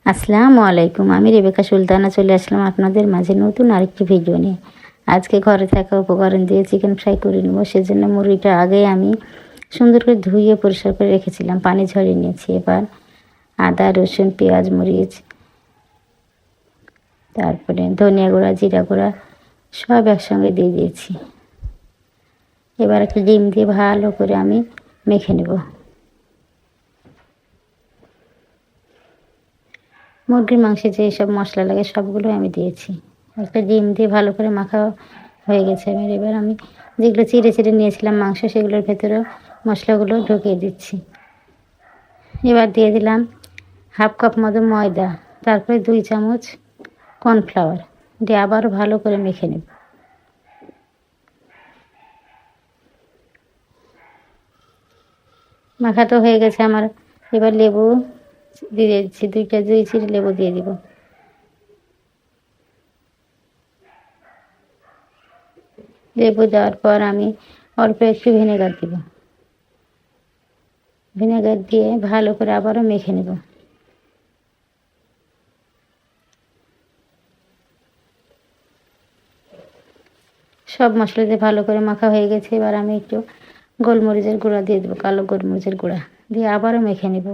আসসালামু আলাইকুম। আমি রেবেকা সুলতানা চলে আসলাম আপনাদের মাঝে নতুন আরেকটি ভিডিও নিয়ে। আজকে ঘরে থাকা উপকরণ দিয়ে চিকেন ফ্রাই করে নেব। সেজন্য মুরগিটা আগে আমি সুন্দর করে ধুয়ে পরিষ্কার করে রেখেছিলাম, পানি ঝরিয়ে নিয়েছি। এবার আদা, রসুন, পেঁয়াজ, মরিচ, তারপরে ধনিয়া গুঁড়া, জিরা গুঁড়া সব একসঙ্গে দিয়ে দিয়েছি। এবার একটা ডিম দিয়ে ভালো করে আমি মেখে নেব। মুরগির মাংসে যে সব মশলা লাগে সবগুলো আমি দিয়েছি। একটা ডিম দিয়ে ভালো করে মাখা হয়ে গেছে। এবার আমি যেগুলো চিড়ে চিড়ে নিয়েছিলাম মাংস, সেগুলোর ভেতরেও মশলাগুলো ঢুকিয়ে দিচ্ছি। এবার দিয়ে দিলাম 1/2 কাপ মতো ময়দা, তারপরে 2 চামচ কর্নফ্লাওয়ার দিয়ে আবারও ভালো করে মেখে নেব। মাখা তো হয়ে গেছে আমার। এবার লেবু দিয়ে দিচ্ছি, 2 চিড়ে লেবু দিয়ে দিব। লেবু দেওয়ার পর আমি অল্প একটু ভিনেগার দিব। ভিনেগার দিয়ে ভালো করে আবারও মেখে নেব। সব মশলা দিয়ে ভালো করে মাখা হয়ে গেছে। এবার আমি একটু গোলমরিচের গুঁড়া দিয়ে দেবো, কালো গোলমরিচের গুঁড়া দিয়ে আবারও মেখে নেব।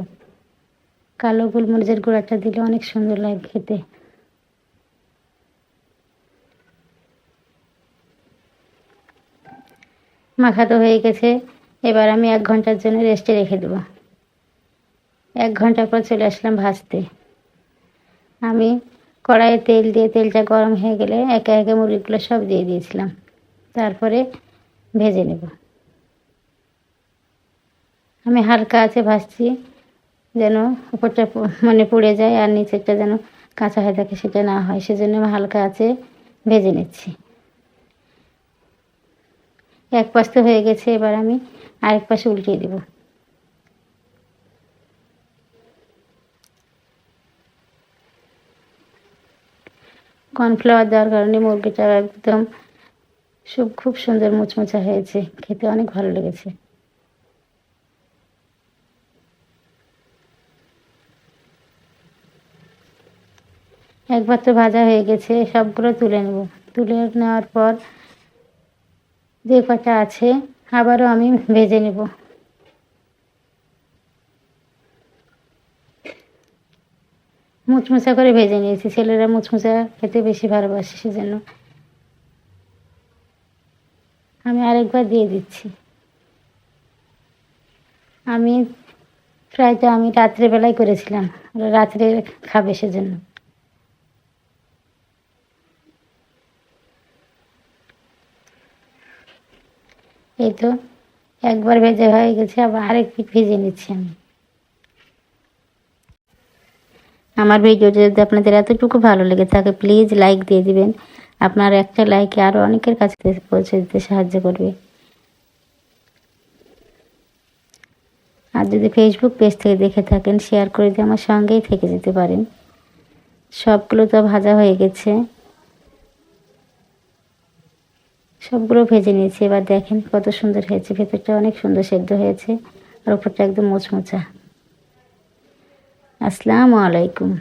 কালো গোলমরিচের গুঁড়াটা দিলে অনেক সুন্দর লাগে খেতে। মাখা তো হয়ে গেছে। এবার আমি 1 ঘন্টার জন্য রেস্টে রেখে দেবো। 1 ঘন্টা পর চলে আসলাম ভাজতে। আমি কড়াইয়ে তেল দিয়ে তেলটা গরম হয়ে গেলে একে একে মুরগিগুলো সব দিয়ে দিয়েছিলাম। তারপরে ভেজে নেব। আমি হালকা আঁচে ভাজছি, যেন উপরটা পুড়ে যায় আর নিচেরটা যেন কাঁচা হয়ে থাকে, সেটা না হয়। সেজন্য আমি হালকা আঁচে ভেজে নিচ্ছি। এক পাশ তো হয়ে গেছে, এবার আমি আরেক পাশে উল্টিয়ে দেব। কর্নফ্লাওয়ার দেওয়ার কারণে মুরগিটা একদম খুব সুন্দর মুচমুচা হয়েছে, খেতে অনেক ভালো লেগেছে। একবার তো ভাজা হয়ে গেছে, সবগুলো তুলে নেব। তুলে নেওয়ার পর যে কটা আছে আবারও আমি ভেজে নেব। মুচমুচা করে ভেজে নিয়েছি। ছেলেরা মুচমুচা খেতে বেশি ভালোবাসে, সেজন্য আমি আরেকবার দিয়ে দিচ্ছি। আমি ফ্রাইটা আমি রাত্রেবেলায় করেছিলাম, ওরা রাত্রে খাবে সেজন্য। এই তো একবার ভেজে হয়ে গেছে, আবার আরেক পিঠ ভেজে নিচ্ছি আমি। আমার ভিডিওটা যদি আপনাদের এতটুকু ভালো লেগে থাকে প্লিজ লাইক দিয়ে দিবেন। আপনার একটা লাইকে আরও অনেকের কাছে পৌঁছে দিতে সাহায্য করবে। আর যদি ফেসবুক পেজ থেকে দেখে থাকেন শেয়ার করে দিয়ে আমার সঙ্গেই থেকে যেতে পারেন। সবগুলো তো ভাজা হয়ে গেছে, সবগুলো ভেজে নিয়েছি। এবার দেখেন কত সুন্দর হয়েছে, ভেতরটা অনেক সুন্দর সেদ্ধ হয়েছে আর উপরটা একদম মোচমোচা। আসসালামু আলাইকুম।